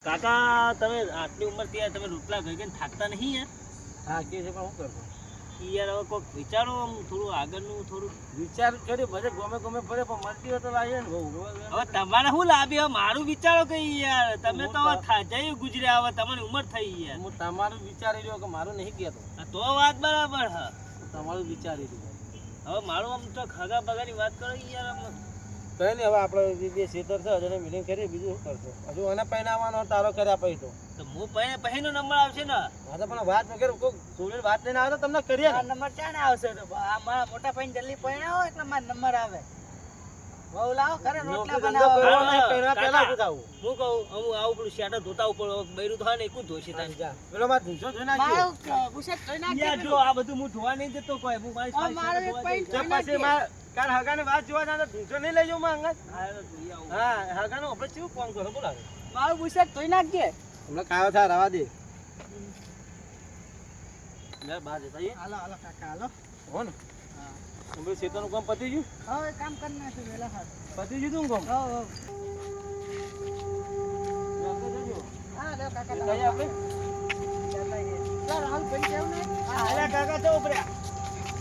કાકા તમે આટલી ઉંમર ત્યાં તમે રોટલા ગઈ ગઈને થાકતા નહીં યાર? હા કે છે પણ શું કરવું યાર હવે કોઈક વિચારો આમ થોડું આગળનું થોડું વિચાર કર્યો બધે ગમે પડે પણ મળતી હોય તો લાવીએ ને બહુ હવે તમારે શું લાવી હવે મારું વિચારો કઈ યાર તમે તો જઈ ગુજર્યા હવે તમારી ઉંમર થઈ યાર હું તમારું વિચારી રહ્યો કે મારું નહીં કહેતો તો વાત બરાબર હ તમારું વિચારી રહ્યો હવે મારું આમ તો ખગા બગાની વાત કરો યાર આમ કઈ નહીં હવે આપણે બે ખેતર છે હજુ મિલિંગ કરીએ બીજું શું કરશો હજુ એને પહેરાવાનો તારો કર્યા પછી તો હું પહેનો નંબર આવશે ને હા તો પણ વાત વગેરે કોઈ છોડીને વાત લઈને આવે તો તમને કરીએ ને નંબર ક્યાં આવશે મારા મોટા ભાઈ જલ્દી પહેણાવો એટલે મારો નંબર આવે બહુ લાવો કરે રોટલા બનાવો પહેલા પૂછાવું હું કહું હું આવું પેલું શેટર ધોતા ઉપર બૈરું તો હા ને એકું ધોશે તાન પેલો માં ધૂસો જોઈ નાખ્યો મારો પૂછે જોઈ નાખજો યાર જો આ બધું હું ધોવા નહીં જતો કોઈ હું મારી મારો એક ભાઈ તો પછી માર કાલ હગાને વાત જોવા જાતો ધૂસો નહીં લઈ જાઉં માં અંગત હા હગાનો આપણે કેવું ફોન કરો બોલા મારું પૂછે જોઈ નાખજે હમણાં ખાવા થા રવા દે લે બા જતા એ હાલો હાલો કાકા હાલો હો ને તમે ખેતરનું કામ પતી ગયું હવે કામ કરી નાખ્યું વેલા હાથ પતી ગયું તું કામ હા લે કાકા જઈએ આપણે ચાલ હાલ ભાઈ કેવું ને અરે કાકા તો ઉપર્યા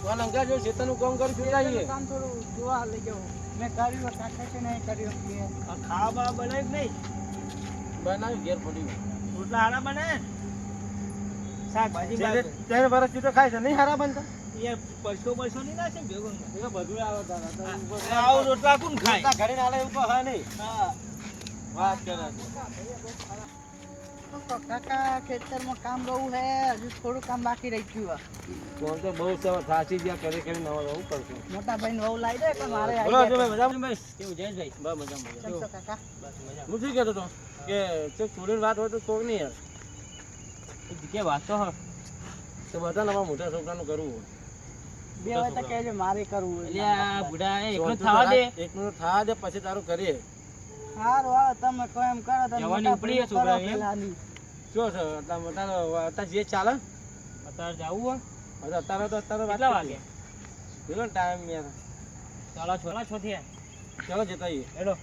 કોણ અંગા જો ખેતરનું કામ કરી ફેરાઈએ કામ થોડું જોવા લઈ જાઉં મેં કર્યું કાકા છે નહીં કર્યું ખાવા બનાવી નહીં બનાવી ઘેર પડી રોટલા હારા બને શાકભાજી ત્યારે વર્ષ ચૂટો ખાય છે નહીં હારા બનતા યાર પૈસો નહીં નાખે ભેગો એ તો બધું આવે તારા આવું રોટલા કોણ ખાય ઘરે ના આવે એવું તો હા નહીં હા વાત કરે કાકા ખેતરમાં કામ બહુ હે હજુ થોડું કામ બાકી રહી ગયું કોણ તો બહુ સવા થાચી ગયા કરી નવા રહું કરશું મોટા ભાઈ બહુ લાવી દે એટલે મારે બોલો જો ભાઈ મજામાં ભાઈ કેવું જયેશભાઈ બસ મજામાં કેમ છો કાકા બસ મજા હું શું કહેતો હતો કે છોડીને વાત હોય તો છોડ નહીં યાર કે વાત તો હ તો બધા નવા મોટા છોકરાનું કરવું હોય બે હોય તો કહેજો મારે કરવું એટલે આ બુડા એકલો થવા દે એકનું થવા દે પછી તારું કરીએ સારું આવે તમે કહો એમ કરો તમે જવાની ઉપડી છોકરા એમ શું છે અત્યારે જે ચાલે અત્યારે જવું હવે અત્યારે તો અત્યારે કેટલા વાગે પેલો ટાઈમ યાર ચાલો છો થયા ચાલો જતા જઈએ હેડો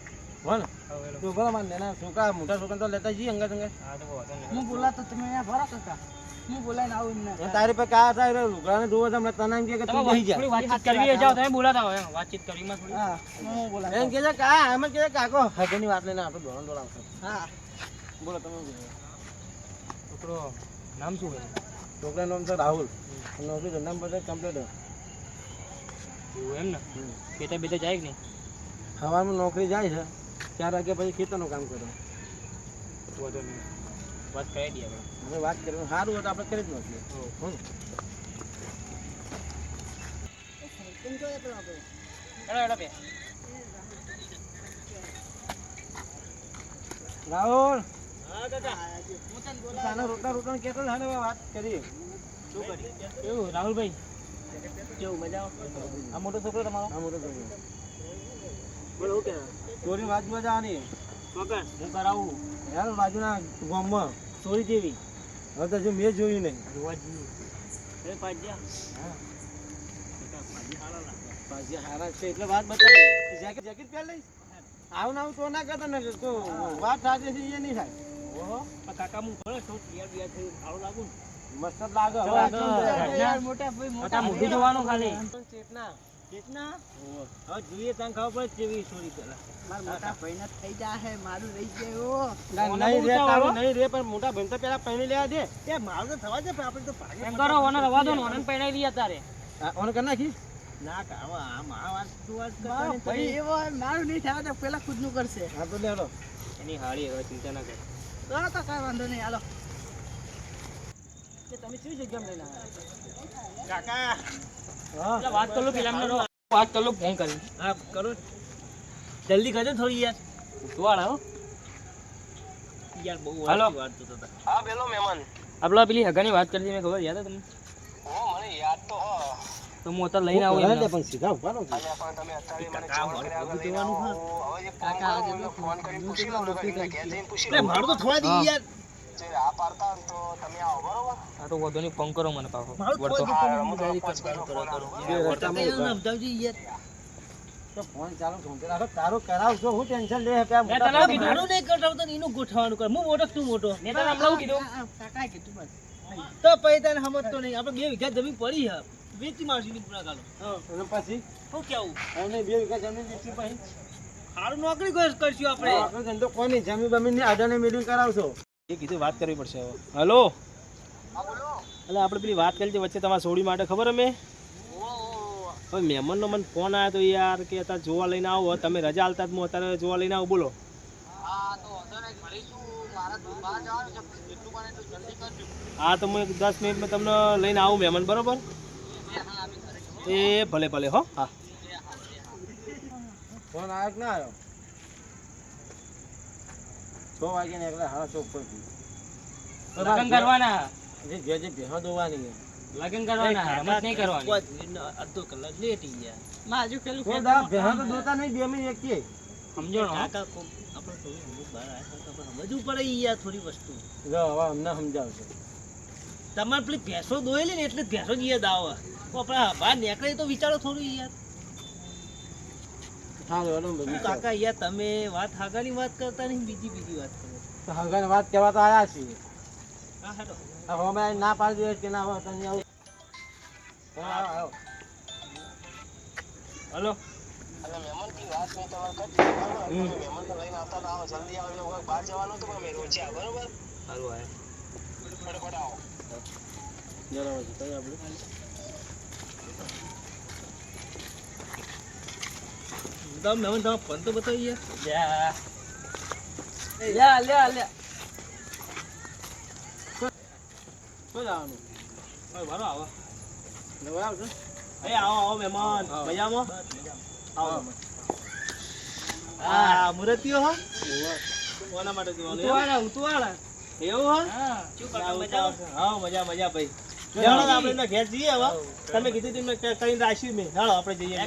હો ને તો બરાબર મારે નાના છોકરા મોટા છોકરા તો લેતા જઈએ અંગત અંગત હા તો વાંધો નહીં હું બોલાતો તમે અહીંયા ભરો કાકા હું બોલાઈને આવું એમને તારી પાસે કા થાય લુગડાને જોવો તમને તને એમ કે તું બેસી જા થોડી વાતચીત કરવી જાવ તમે બોલાતા હોય એમ વાતચીત કરીમાં થોડી હા હું બોલાતો એમ કે છે કા એમ જ કે કાકો હગની વાત લઈને આપણે દોડન દોડાવશે હા બોલો તમે શું કહો? છોકરો નામ શું હોય છોકરાનું નામ છે રાહુલ નોકરી ધંધા બધે કમ્પ્લીટ એવું એમ ને ખેતર બેતર જાય કે નહીં સવારમાં નોકરી જાય છે 4 વાગ્યા પછી ખેતરનું કામ કરે વાંધો નહીં વાત કરી દઈએ આપણે હવે વાત કરવાનું સારું હોય તો આપણે કરી જ નાખીએ હો ને? હેડો હેડો બે રાહુલ હા દાદા તાને રોટલા કહેતો ને હવે વાત કરીએ શું કરી કેવું રાહુલભાઈ કેવું મજા આ મોટો છોકરો તમારો આ મોટો છોકરો બોલો ઓકે ચોરી બાજુમાં જવાની વગર હું કરાવું યાર બાજુના ગામમાં ચોરી જેવી હવે તો જો મેં જોયું નહીં જોવા જેવી એ પાજ્યા હા પાજી હાલો લાગે પાછી હારા છે એટલે વાત બતાવી જેકેટ પહેર લઈશ આવું ને આવું તો ના કરતા ને તો વાત સાચી છે એ નહીં થાય ઓહો કાકા હું ભલે તો બિયાર થઈ સારું લાગુ ને મસ્ત જ લાગે યાર મોટા ભાઈ મોટા મોઢું જોવાનું ખાલી ચેતના કેટલા હવે જોઈએ ત્યાં ખબર પડે કેવી ચોરી પેલા મારા મોટા ભાઈ ના થઈ જાય મારું રહી ગયો નહીં રે તારું નહીં રે પણ મોટા ભાઈ તો પેલા પહેરી લેવા દે એ મારું તો થવા દે આપણે તો ભાગે એમ કરો ઓને રવા દો ને ઓને પહેરાઈ લઈએ તારે ઓન કરી નાખી ના કાવા આમ આ વાત તું વાત મારો કરતા ભાઈ એવો મારું નહીં થાય તો પેલા ખુદ નું કરશે હા તો લેડો એની હાળી હવે ચિંતા ના કર તો કાંઈ વાંધો નહીં હાલો કે તમે કઈ જગ્યામાં લઈને આવ્યા કાકા હા વાત કર લો પેલા મને વાત કર લો ફોન કરી હા કરો જલ્દી કરજો થોડી યાર ઉતવાળ હો યાર બહુ વાત તો હતા હા બેલો મહેમાન આપલા પેલી હગાની વાત કરી મેં ખબર યાદ તમને ઓ મને યાદ તો હો તો હું અત્યારે લઈને આવું એમને. પણ સીધા ઉભા રહો કાકા આજે તો ફોન કરી પૂછી લો ઘેર જઈને પૂછી એટલે મારું તો થોડા દી યાર જે આ પાડતા હોય તો તમે આવો બરોબર આ તો વધુ નહીં ફોન કરો મને પાછો હા, હું તો 5 મિનિટમાં ફોન આપું. યાર તો ફોન ચાલુ ઘૂમતે રાખો તારું કરાવશો હું ટેન્શન લે હે મેં તને કીધું નહીં કરતો તો એનું ગોઠવાનું કર હું મોટો તું મોટો મેં તને હમણાં કીધું કાકાએ કીધું બસ તો પછી તને સમજતો નહીં આપણે 2 વીઘા જમીન પડી હે વેચી મારશું ની પૂરા ગાલો અને પછી શું કેવું એમને 2 વીઘા જમીન વેચી પછી સારું નોકરી કરશું આપણે આપણે ધંધો કોઈ નહીં જમીન બમીન ની આડાને મીટિંગ કરાવશો એ કીધું વાત કરવી પડશે હવે હલો એટલે આપણે પેલી વાત કરી છે વચ્ચે તમારા સોડી માટે ખબર અમે હવે મહેમાનનો મને ફોન આવ્યો તો યાર કે અત્યારે જોવા લઈને આવો તમે રજા આલતા જ હું અત્યારે જોવા લઈને આવું બોલો હા તો હું 10 મિનિટમાં તમને લઈને આવું મહેમાન બરોબર એ ભલે ભલે હો હા ફોન આવ્યો કે ના આવ્યો 6 વાગે ને એકલા હા ચોક પરથી લગન કરવાના જે ભેહો દોવાની લગન કરવાના રમત નહીં કરવાની અડધો કલાક લેટ ઈ યાર માજુ પેલું કોઈ દા ભેહો તો દોતા નહીં 2 મિનિટ એકીએ સમજો ને કાકા આપણે થોડું બહાર આવ્યા તો સમજવું પડે ઈ યાર થોડી વસ્તુ જો હવે અમને સમજાવશે તમારે પેલી ભેંસો દોયેલી ને એટલે જ ભેંસો જ યાદ આવે તો આપણે બહાર નીકળે તો વિચારો થોડું યાર હા હેલો બધું કાકા યાર તમે વાત હાગાની વાત કરતા નહીં બીજી વાત કરો તો હગાને વાત કહેવા તો આયા છીએ હા હેડો આ હોમે ના પાડી દે કે ના હોય તને આવું આવો હલો મહેમાન તમે ફોન તો બતાવી યાર લ્યા શું જવાનું વારો આવો નવા આવશે આવો મહેમાન મજામાં આવો હા મુરતીઓ હો કોના માટે જોવાનું ઉતવાળા એવું હા શું કરતા મજા હા મજા ભાઈ ચાલો આપણે એના ઘેર જઈએ હવે તમે કીધું તું મેં કઈ રાખ્યું મેં ચાલો આપણે જઈએ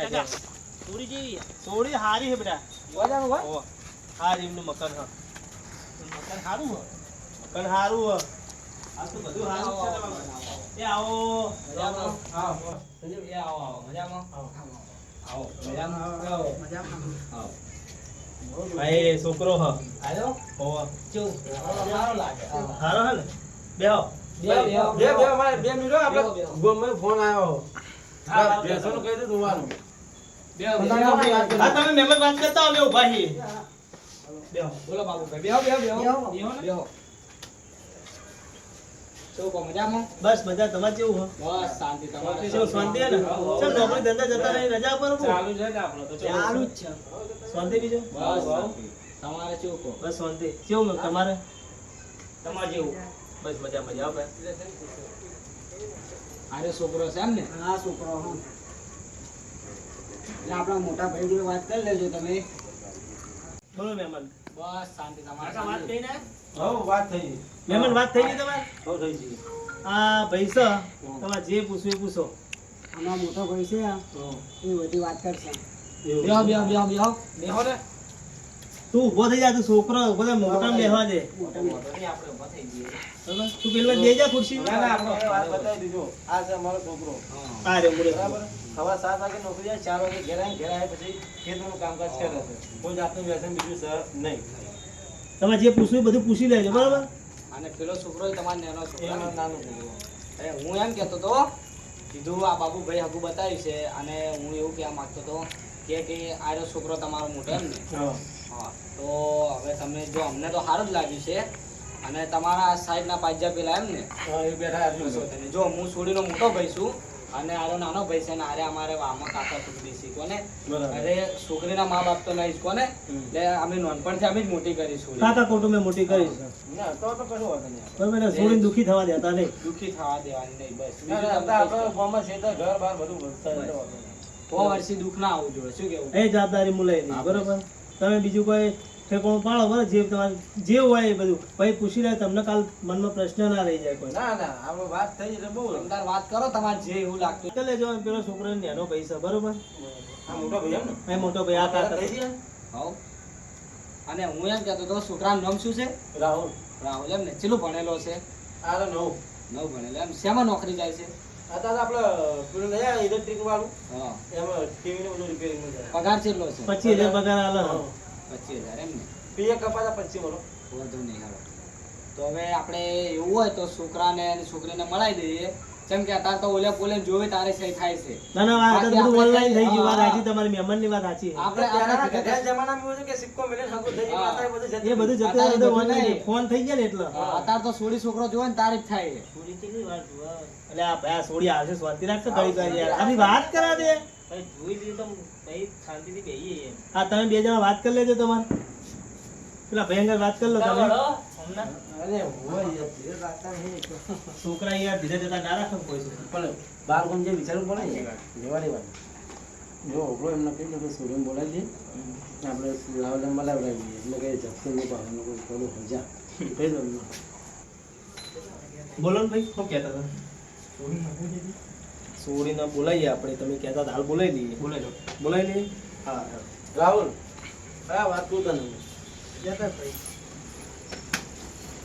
સોડી જેવી સોડી હારી હે બેટા મજાનું હોય ઓ હારી એમનું મકાન હા મકાન હારું હો મકાન હારું હો આ તો બધું હારું છે તમારું એ આવો મજામાં આવો એ આવો મજામાં આવો મજામાં આવો ભાઈ છોકરો હ આયો ઓવા જો સારો લાગે સારો હે ને બેહો બે મારે 2 મિનિટ આપણે ગોમે ફોન આવ્યો હા બેસવાનું કહી દે દોવાનું હા તમે મહેમાન વાત કરતા અમે ઉભા છીએ બેહો બોલો બાબુભાઈ બેહો શું કો મજામાં બસ મજા તમારે કેવું હો બસ શાંતિ તમારે શું શાંતિ હે ને ચાલ નોકરી ધંધા જતા રહી રજા પર ચાલુ છે ને આપણો તો ચાલુ જ છે શાંતિ બીજો બસ તમારે કેવું કો બસ શાંતિ કેવું તમારે જેવું બસ મજા આપણે આરે છોકરો છે એમ ને હા છોકરો હા એટલે આપણા મોટા ભાઈ જોડે વાત કરી લેજો તમે બોલો મહેમાન બસ શાંતિ તમારે વાત થઈ ને હો વાત થઈ મહેમાન વાત થઈ ગઈ તમારે હો થઈ ગઈ આ ભાઈ છે તમારે જે પૂછવું એ પૂછો આમાં મોટો ભાઈ છે એ બધી વાત કરશે બેહો ને તું ઉભો થઈ જા તું છોકરો ઉભો થઈ મોટા બેહવા દે આપણે ઉભા થઈ જઈએ બરાબર તું પેલા દે જા ખુરશી ના આપણે વાત બતાવી દીધો આ છે અમારો છોકરો આ રે મુરે બરાબર સવા 7 વાગે નોકરી જાય 4 વાગે ઘેર આવે પછી ખેતરનું કામકાજ કરે છે કોઈ જાતનું વ્યસન બીજું સર નહીં તમારે જે પૂછવું એ બધું પૂછી લેજો બરાબર અને પેલો છોકરો તમારે નેનો એ છોકરો અમારો નાનો છોકરો હું એમ કહેતો તો કીધું આ બાબુભાઈ હગું બતાવ્યું છે અને હું એવું કહેવા માંગતો હતો કે આનો છોકરો તમારો મોટો એમ ને હા તો હવે તમે જો અમને તો સારું જ લાગ્યું છે અને તમારા સાઈડના પાજા પેલા એમ ને હા એ બેઠા જો હું છોડીનો મોટો ભાઈ છું અને આરો નાનો ભાઈ છે ને આરે અમારે વામા કાકા છોકરી છે કોને અરે છોકરીના મા બાપ તો નહીં કોને એટલે અમે નાનપણથી અમે જ મોટી કરી છોડી કાકા કોટો મેં મોટી કરી છે ના તો કશું વાંધો નહીં બરાબર ને છોડીને દુખી થવા દેતા નહીં દુઃખી થવા દેવાની નહીં બસ આપણે ગામમાં છે તો ઘર બાર બધું વધતા એટલે વાંધો નહીં. તો વર્ષી દુઃખ ના આવવું જોઈએ શું કેવું એ જવાબદારી મુલાય નહીં બરાબર તમે બીજું કોઈ ઠેકોણું પાડો બરાબર જે તમારે જે હોય એ બધું પછી પૂછી લે તમને કાલ મનમાં પ્રશ્ન ના રહી જાય કોઈ ના ના આપણે વાત થઈ એટલે બહુ સમજાર વાત કરો તમારે જે એવું લાગતું એટલે જો પેલો છોકરો નેનો પૈસા બરોબર આ મોટો ભાઈ એમ ને એ મોટો ભાઈ આ કાકા થઈ ગયા હોવ અને હું એમ કહેતો તો છોકરાનું નામ શું છે રાહુલ રાહુલ એમ ને ચેલું ભણેલો છે આરે નવ નવ ભણેલો એમ શેમાં નોકરી જાય છે અત્યારે આપણે પેલું નહીં આવે ઇલેક્ટ્રિક વાળું હા એમાં ટીવી નું બધું રિપેરિંગ માં જાય પગાર કેટલો છે 25,000 પગાર આલે. 25,000 એમ ને પીએ કપાતા 25 બોલો વધુ નહીં હાલો તો હવે આપણે એવું હોય તો છોકરાને અને છોકરીને મળાવી દઈએ જેમ કે અત્યારે તો ઓલે પોલે જોવે તારે સહી થાય છે ના ના વાત બાકી બધું આપણે ઓનલાઈન થઈ ગયું. વાત હા. સાચી તમારી, મહેમાનની વાત સાચી. આપણે ત્યારના આપણે ઘડિયાળ જમાનામાં એવું હતું કે સિક્કો મિલે હગું થઈ ગયું, હા. અત્યારે બધું જતું એ બધું જતું અત્યારે બધું બધું online નહીં. ફોન થઈ ગયા ને એટલે. અત્યારે તો સોળી છોકરો જોવે ને તારે જ થાય છે. એટલે આ ભાઈ આ સોડી આવશે, શાંતિ રાખજો ઘડીક વાર યાર. આપણી વાત કરા દે. હા તમે બે જણા વાત કરી લેજો તમારે. પેલા ભયંકર વાત કરી લો તમે. અરે હોય યાર, ધીરે રાખતા નહીં. છોકરા યાર ધીરે જતા ના રાખો કોઈ છે. પણ બાર કોણ જે વિચારવું પડે ને લેવાની વાત જો ઓગળો એમને કહી દો કે સૂર્યને બોલાવી દે આપણે લાવલે મલાવડાવી દઈએ એટલે કે જપ્તો નહીં પાડવાનું કોઈ થોડું હજા કહી દો એમને બોલો ને ભાઈ, શું કહેતા હતા? સોડીને બોલાવીએ આપણે, તમે કહેતા હતા હાલ બોલાવી દઈએ. બોલાવી લઈએ. હા હા. રાહુલ હા વાત તું તને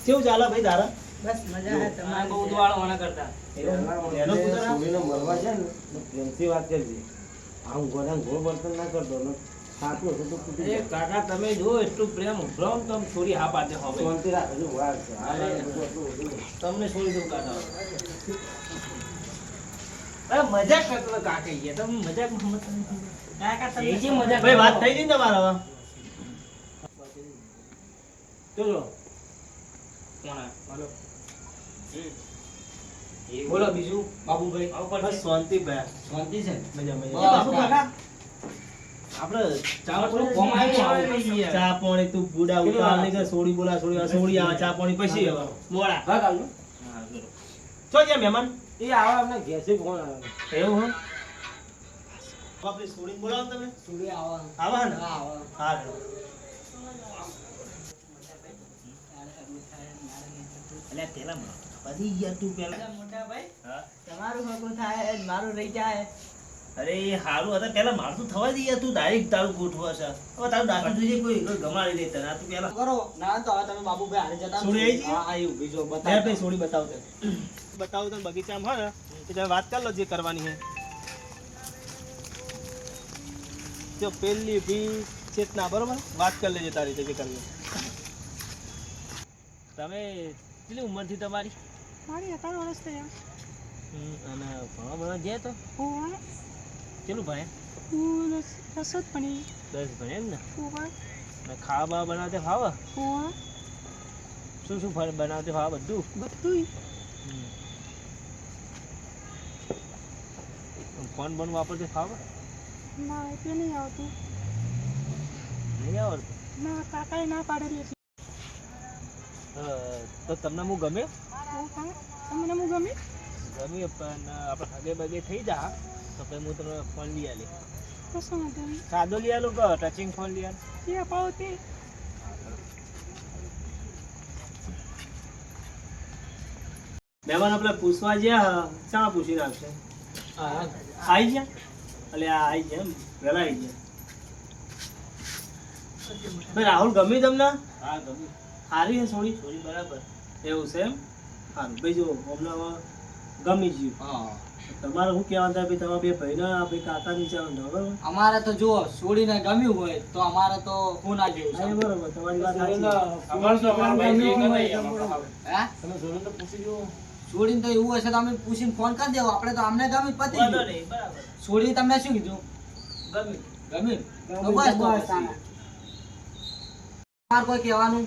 કેવું ચાલે ભાઈ તારા? આ બહુ ઉદવાળો મને કરતા એનો કૂતરો? સૂર્યને મળવા છે ને તો પ્રેમથી વાત કરજે આમ ગોળા ગોળ બર્તન ના કરતો ને સાચું હશે તો તૂટી જાય. કાકા તમે જો એટલું પ્રેમ ઉભરાવ ને તમે છોડી હા પાડે હવે શાંતિ રાખ હજુ વાર છે આ બધું એટલું બધું તમને છોડી દઉં કાકા અરે મજાક કરતો હતો કાકા યાર તમે મજાક કાકા તમે જે મજાક ભાઈ વાત થઈ ગઈ ને તમારા હવે? જોજો હાલો બોલો બીજું બાબુભાઈ બસ શાંતિ ભાઈ. શાંતિ છે ને? મજા બસ, મજા. બાપુ કાકા. આપણે ચાલો થોડું કોમ આવ્યું યાર ચા પાણી તું બુડા ઉતાર નહીં કે સોડી બોલા સોડી આ સોડી આવે ચા પાણી પછી હવે મોડા. હા કાલનું હા ચલો ચો ગયા મહેમાન? એ આવા અમને ઘેરથી ફોન આવ્યો એવું હે? આપણી સોડી બોલાવો તમે? સુરી આવા આવા ને? હા, આવા. હા હેડો. અલ્યા પેલા બધી યાર તું પેલા મોટા ભાઈ હા તમારું હગું થાય મારું રહી જાય અરે એ હારું હતા પેલા મારું તો થવા દઈએ તું ડાયરેક્ટ તારું ગોઠવા છે હવે તારું દાખલ જોઈએ કોઈ ગમાડી દે તને આ તું પેલા કરો ના તો હવે તમે બાબુભાઈ હારે જતા સુરી આવી ગઈ? હા આવી બીજો લે બતાવો ભાઈ સોડી બતાવો તે. બતાવો તો બગીચામાં હોય ને એ તમે વાત કરી લો જે કરવાની છે. જો પેલી ભી ચેતના બરોબર વાત કરી લેજે તારી રીતે જે કરવી હોય. તમે કેટલી ઉંમર થી તમારી? મારી 17 વર્ષ થયા. અને ભણવા ભણવા ગયા તો ઓવા કેટલું ભણે? હું રસોદ ભણી 10 ભણે એમ ને? ઓવા અને ખાવા બાવા બનાવતે ફાવે? ઓવા શું શું બનાવતે ફાવે બધું? બધુંય ફોન બોન વાપરતે ફાવે? ના એટલે નહીં આવતું. નહીં આવડતું? ના કાકાએ ના પાડેલી હતી. તો તમને હું ગમે? ઓવા તમને હું ગમી ગમે પણ આપણે હગે બગે થઈ જા તો પછી હું તમને ફોન લઈ આલી. કશો વાંધો નહીં. સાદો લઈ આલું કે ટચિંગ ફોન લઈ આલું? જે અપાવો તે મહેમાન આપણે પૂછવા ગયા ચા પૂછી નાખશે. આવી ગયા? એટલે આ આવી ગયા એમ વહેલા આવી ગયા. ભાઈ રાહુલ ગમી તમને? હા ગમે સારી છે સોડી? છોડી બરાબર એવું છે એમ? સારું ભાઈ જો હમણાં ગમી ગયું. હા તમારે શું કહેવાનું થાય ભાઈ તમારા બે ભાઈના ભાઈ કાકા નીચે બરોબર? અમારે તો જુઓ છોડીને ગમ્યું હોય તો અમારે તો ખૂના જેવું હા, એ છે. બરોબર તમારી વાત સાચી. અમારું તો અમારું ભાઈ ગમ્યું એક હોય નહીં, તો અમારું. હે? તમે જોઈને તો પૂછી જુઓ છોડીને તો એવું હશે તો અમે પૂછીને ફોન કરી દેવો આપણે તો અમને ગમ્યું પતી વાંધો ગયું. નહીં બરાબર છોડીને તમને શું કીધું ગમ્યું ગમ્યું તો બસ તો પછી. તમારે કોઈ કહેવાનું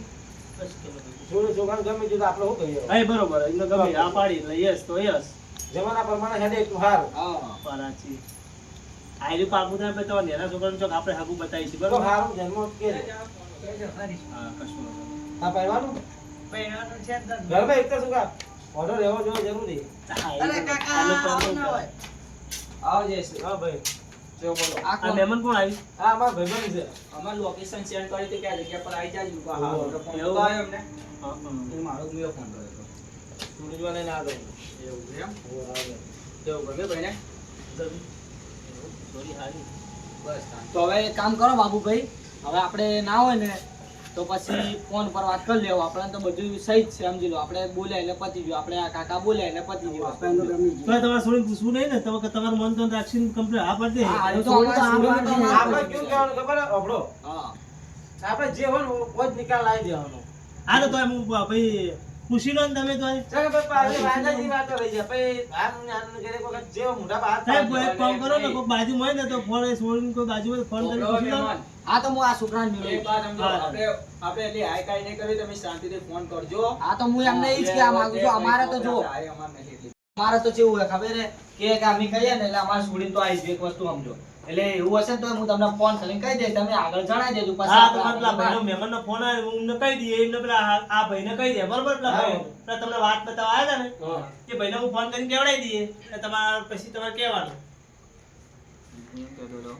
બસ ચલો ભાઈ. જોડે જોગાણ ગમે તો આપણે શું કહીએ હા, એ બરોબર એમને ગમે આ પાડી એટલે યસ તો યસ. જમાના પ્રમાણે હેડે એટલું સારું હા પારાચી આયરું પાકું થાય પછી તમારા નેના છોકરાનું ચોક આપણે હાગું બતાવી છીએ તો બરોબર? સારું જન્મ કે હા કશું વાંધો નહીં. હા પહેરવાનું પહેરવાનું છે જ ને. ઘરમાં એક તો શું કા ઓર્ડર રહેવો જોઈએ જરૂરી હા, એ અરે બરોબર. કાકા આ લોકો આવું ના હોય. આવજે છે. હા ભાઈ જો બોલો આ આ કોણ? મહેમાન કોણ આવ્યું? હા અમારા ભાઈબંધ છે અમારે લોકેશન શેર કરી તો ક્યાં જગ્યા પર આવી જાજો. હા ઓહો. તો ફોન એવું? તો આવ્યો એમને હા, હા. એ મારો મેં ફોન કર્યો હતો. સૂરજવા લઈને આગળ એવું છે એમ ઓ આગળ કેવું ગમે ભાઈને સોરી હારી. બસ તો હવે એક કામ કરો બાબુભાઈ હવે આપણે ના હોય ને તો પછી ફોન પર વાત કરી લેવો. આપણે તો બધું સહી જ છે, સમજી લો. આપણે બોલ્યા એટલે પતી ગયું, આપણે આ કાકા બોલ્યા એટલે પતી ગયું. તો તમારે છોડીને પૂછવું નહીં ને, તમે તમારું મન તો રાખીને કમ્પ્લીટ હા પાડી દે. હા, એ તો અમારા સુરતમાં તો અમારા આપણે પતી કેવું ગયું. કહેવાનું ખબર હે? અભડો. હા. આપણે જે હોય ને કોઈ જ નિકાલ લાવી દેવાનો. હા તો હું ભાઈ પૂછી લો ને તમે તો. ચાલો ભાઈ, વાંધાની વાતો રહી જાય. પછી આમ ઘરે કોઈ વખત જેવો મોઢા પર હાથ સાહેબ પાડે. એક કામ કરો ને, કોઈ બાજુમાં હોય ને તો ફોન છોડીને કોઈ બાજુમાં ફોન કરી પૂછી લો. હા તો હું આ છોકરાને એક મળ્યો. વાત સમજો, આપણે એટલી હાઈ કાઈ નહીં કરવી, તમે શાંતિથી ફોન કરજો. હા તો હું એમને એ જ કહેવા માંગુ છું. અમારે તો જો હાઈ અમાર નહીં એટલી. અમારે તો કેવું હોય ખબર હે કે અમે કહીએ ને એટલે અમારે છોડીને તો આવી એક વસ્તુ સમજો. એટલે એવું હશે ને તો હું તમને ફોન કરીને કહી દઈશ, તમે આગળ જણાવી દેજો. પછી હા તો આપણે પેલા ભાઈનો આગળ મહેમાનનો ફોન આવ્યો, હું એમને કહી દઈએ, એમને પેલા આ ભાઈને કહી દે, બરોબર? પેલા ભાઈ પેલા તમને વાત બતાવવા આવ્યા હતા ને, એ ભાઈને હું ફોન કરીને કહેવડાવી દઈએ, એટલે તમારે પછી તમારે કહેવાનું. એમ કહેતો હતો,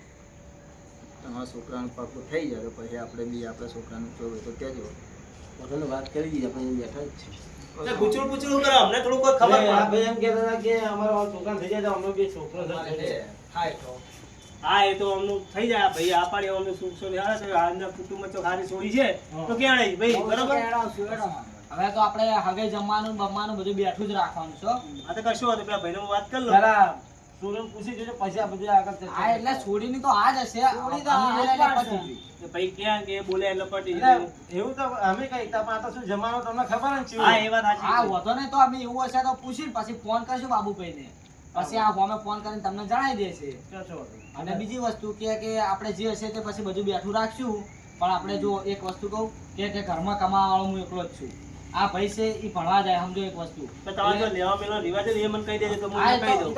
તમારા છોકરાનું પાકું થઈ જાય તો પછી આપણે બી આપણા છોકરાનું જોવે તો કહેજો. બધાને વાત કરી દીધી, આપણે અહીં બેઠા જ છે. એટલે પૂછડું કરો, અમને થોડું કોઈ ખબર આ પડે. ભાઈ એમ કહેતા હતા કે અમારો છોકરા થઈ જાય તો અમને બી છોકરો અમારે થશે. છે, થાય તો. હા એ તો અમનું થઈ જાય ભાઈ, આ પાડી અમને સુખ સોની હારે છે, આજના કુટુંબમાં તો ખારી છોડી છે તો ક્યાં રહી ભાઈ, બરોબર? હવે તો આપણે હગે જમવાનું બમવાનું બધું બેઠું જ રાખવાનું છે હો. આ તો કશું હતું, પેલા ભાઈને હું વાત કરી લઉં. પેલા સુરન પૂછી જોજો, પછી આ બધું આગળ ચર્ચા હા એટલે છોડીની તો આ જ હશે. છોડી તો અમે આ જ બોલ્યા એટલે પાડશે. પતી ગયું. કે ભાઈ ક્યાં કે બોલે એટલે પટી એટલે ગયું. એવું તો અમે કઈ પણ આ તો શું જમાનો તમને ખબર જ છે. હા એ વાત હા સાચી. વધો નહીં તો અમે એવું હશે તો પૂછીને પછી ફોન કરશું બાબુભાઈને. પછી આ અમે ફોન કરીને તમને જણાવી દેશે. અને બીજી વસ્તુ કે આપણે જે હશે તે પછી બધું બેઠું રાખશું. પણ આપણે જો એક વસ્તુ કહું કે ઘરમાં કમાવા વાળો હું એકલો જ છું. આ ભાઈ છે એ ભણવા જાય, સમજો એક વસ્તુ. તો તમારે જો લેવા મેળવા રિવાજ છે એ મને કહી દેજો તો હું હા, એને કહી દઉં.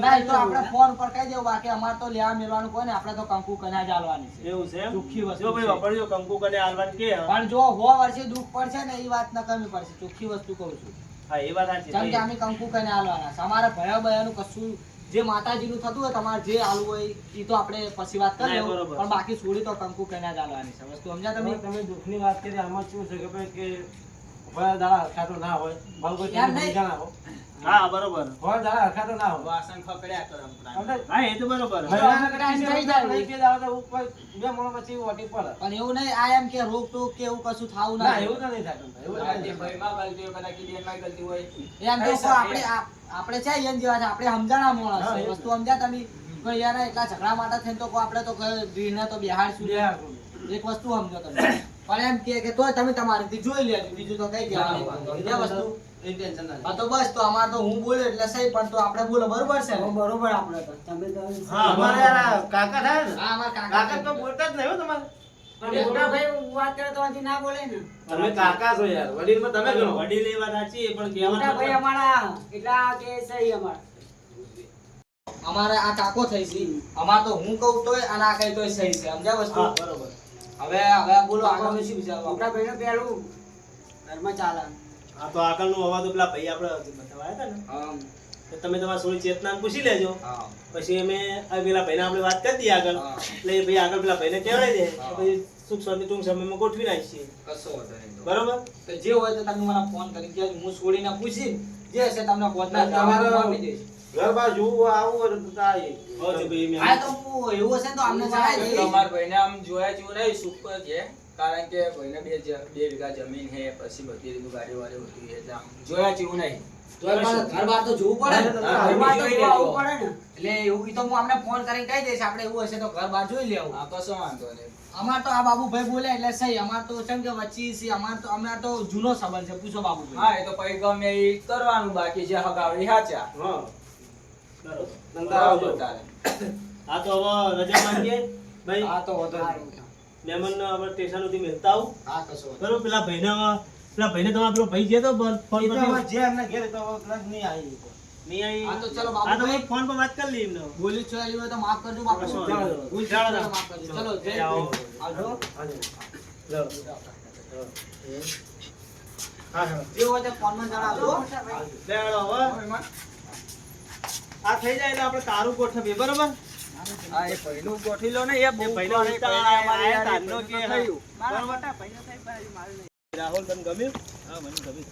ના, એ તો આપણે ફોન પર કહી દેવું. બાકી અમારે તો લેવા મેળવાનું કોઈ ને, આપણે તો કંકુ કન્યા જ આલવાની છે. એવું છે એમ? ચોખ્ખી વસ્તુ જો ભાઈ છે. વાપરજો, કંકુ કને આલવાનું કે હા. પણ જો હો વર્ષે દુઃખ પડશે ને એ વાત ન કમી પડશે. ચોખ્ખી વસ્તુ કહું છું. હા એ વાત સાચી કેમ કે ભાઈ. અમે કંકુ કને આલવાના છે. અમારે ભયા બયાનું કશું જે માતાજીનું થતું હોય તમારે જે આલવું હોય એ તો આપણે પછી વાત કરી ના, લેવું. બરોબર. પણ બાકી છોડી તો કંકુ કન્યા જ આલવાની છે. વસ્તુ સમજ્યા તમે? તમે દુઃખની વાત કરી, આમાં શું છે કે ભાઈ કે ભલા દાડા હરખાતો ના હોય, બાળકો એમ નહીં. ના હોય, હા બરોબર. ભલા દાડા હરખાતો ના હોય. વાસણ ખકડ્યા કરે હમણાં. આપણે હા એ તો બરોબર. ભલાના ટાઈમ કરતા થઈ જાય. નહીં કે દાડા તો કોઈ બે માણસ પછી ઓટી પડે. પણ એવું નહીં આ એમ કે રોક ટોક કે એવું કશું થાવું ના ના એવું તો નહીં થતું. એવું તો નહીં કદાચ થતું. ભાઈમાં ગલતી હોય, કદાચ બેનમાં ગલતી હોય. એમ તો કહો આપણે આપણે છે એમ જેવા છે. આપણે સમજાણા માણસ હા, છે. એ વસ્તુ સમજ્યા તમે? કોઈ યાર એટલા ઝઘડા માટે થઈને તો કહો આપણે તો રીને તો બિહાડશું. બે હાથ. એક વસ્તુ સમજો તમે. પણ એમ કે તોય તમે તમારી રીતે જોઈ લેજો. બીજું તો કઈ કહેવાનું નહીં. એ વસ્તુ એ ટેન્શન ના લે. હા તો બસ તો અમારે તો હું બોલ્યો એટલે સહી, પણ તો આપણે બોલો બરોબર છે ને? બરોબર આપણે તો તમે તો હા અમારે યાર આ કાકા થાય ને, હા અમારા કાકા તો બોલતા જ નહીં હો તમારે. મોટા ભાઈ વાત કરે તો આથી ના બોલે ને. તમે કાકા છો યાર, વડીલમાં તમે ગણો. વડીલ એ વાત સાચી પણ મોટા ભાઈ કહેવાનું અમારા એટલા કે સહી અમારા. અમારે આ કાકો થઈ છે. અમારે તો હું કહું તોય અને આ કઈ તોય સહી છે. સમજ્યા વસ્તુ? હા બરોબર. હવે બોલો આગળ શું વિચારવા? મોટા ભાઈ નું પેલું ઘરમાં ચાલે. હા તો આગળનું અવાજ તો પેલા ભાઈ આપણે બતાવ્યા હતા ને, હમ. તો તમે તમારા સોળી ચેતનાને પૂછી લેજો. હા. પછી અમે આ પેલા ભાઈને આપણે વાત કરી દઈએ આગળ. હા. એટલે એ ભાઈ આગળ પેલા ભાઈને કહેવડાવી દે. હા. પછી સુખ શાંતિ ટૂંક સમયમાં ગોઠવી નાખીએ. કશો વાંધો નહીં. બરોબર? તો જે હોય તો તમે મને ફોન કરી કહેજો. હું છોડીને પૂછીને જે હશે તમને પહોંચના તમારો આપી દઈશ. ઘર બાર જોવું આવું હોય તો તાય. હો જો ભાઈ મેં હા તો હું એવું હશે ને તો અમને જણાવી દઈશ. તમારા ભાઈને આમ જોયા જેવું નહીં, સુખ છે. કારણ કે ભાઈને બે વીઘા જમીન છે, પછી બધી રીતનું ગાડી વાળી હોતી એટલે આમ જોયા જેવું નહીં. તોય પણ ઘર બાર તો જોવું પડે ને. હા, ઘર બાર તો જોઈ જોવા લેજો. આવવું પડે ને. એટલે એવું ઈ તો હું અમને ફોન કરીને કહી દઈશ. આપણે એવું હશે તો ઘર બાર જોઈ લેવું. આ કશો વાંધો નહીં. અમાર તો આ બાબુભાઈ બોલે એટલે સહી. અમાર તો કેમ કે વચ્ચે છે. અમાર તો જૂનો સંબંધ છે. પૂછો બાબુભાઈ. હા, એ તો પછી ગમે એ કરવાનું, બાકી જે હગાવડી હાચા. હા. બરોબર. નંદા આવજો. બરાબર તારે. હા તો હવે રજા માંગીએ ભાઈ. હા તો વધો નહીં. મહેમાનને આપણે સ્ટેશન સુધી મળતા આવું. હા કશો વાંધો બરોબર? પેલા ભાઈને તમારો પેલો ભાઈ જે તો ફોન એ તો પર હવે જે એમના ઘેર તો કદાચ નહીં આવી. નહીં આવી. હા તો ચલો હા તો બાબુભાઈ. ભાઈ ફોન પર વાત કરી લઈએ એમને. બોલી ચોલી હોય તો માફ કરજો બાપુ. કશો ચાલો. વાંધો નહીં. ભૂલ ચાલો થઈ હોય તો. તો માફ કરજો. ચલો જય આવો. આવજો. હા હા. જે હોય તો ફોનમાં જણાવજો. લેવડો હવે. આ થઈ જાય એટલે આપણે તારું ગોઠવીએ. બરોબર? હા, એ ભાઈનું ગોઠવી લો ને, એ એ બહુ ભાઈનો ભાઈ વિચાર ભાઈને અમારે આયા યાર તારનો એટલું કે થયું. બરોબર? રાહુલ તને ગમ્યું? હા મને ગમ્યું.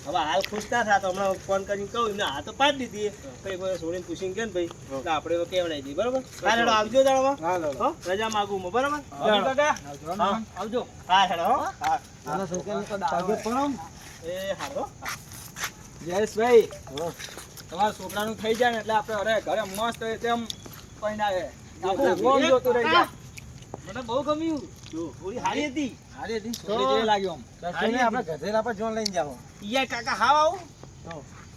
હવે હાલ ખુશ ના થા તો હમણાં ફોન કરીને કહું એમને હા તો પાડી દીધી કઈ કોઈ છોડીને પૂછીને કે ને ભાઈ એટલે આપણે હવે કેવડાવી દઈએ બરોબર હા હેડો આવજો દાડવા હા લો હો રજા માગું હું બરોબર આવજો કાકા. હા આવજો હા હેડો હો હા આના છોકરાને તો પગે પડો એ હારો જયેશભાઈ તમારા છોકરાનું થઈ જાય ને એટલે આપણે અરે ઘરે મસ્ત તેમ પહેરાવે. આપણે ગોળ જોતું રહી જાય. મને બહુ ગમ્યું જો થોડી હારી હતી હારી હતી, છોકરી જેવી લાગ્યો આમ. દર્શને આપણે ગધેડા પર જોન લઈને જાઓ ઈયા કાકા હાવ આવું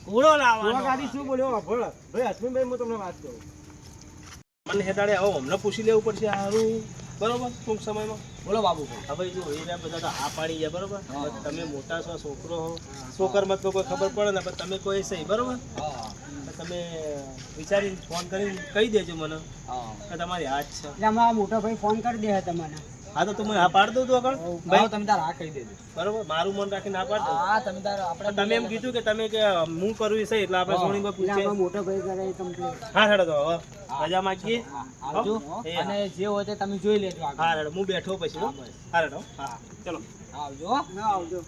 ઘોડો લાવવાનો ગાડી શું બોલ્યો ભોળ ભાઈ અશ્વિનભાઈ હું તમને વાત કહું મને હેટાડે આવો અમને પૂછી લેવું પડશે હારું બરોબર ટૂંક સમયમાં બોલો બાબુભાઈ. હવે જો એ રહ્યા બધા તો હા પાડી ગયા બરોબર હા. હવે તમે મોટા છો છોકરો હો છોકરમાં તો કોઈ ખબર પડે ને પણ તમે કોઈ સહી બરોબર હા તો તમે વિચારીને ફોન કરીને કહી દેજો મને હા. કે તમારી હાથ છે એટલે અમારા મોટો ભાઈ ફોન કરી દે તમને. હા તો તું મને હા પાડી દઉં તું આગળ ભાઈ ભાઈ તમે તાર હા કહી દેજો. બરોબર મારું મન રાખીને હા પાડી દઉં હા તમે તાર આપણે તમે એમ કીધું કે તમે કે હું કરું એ સહી એટલે આપણે હા. સોની એટલે પૂછે અમારા મોટો ભાઈ કરે કમ્પ્લીટ. હા હેડો તો હવે રજા માંગીએ હા, આવજો હો? એ અને જે હોય તે તમે જોઈ લેજો આગળ. હા હેડો હું બેઠો પછી હો. હા, બસ. હા હેડો હા ચલો આવજો. ના આવજો.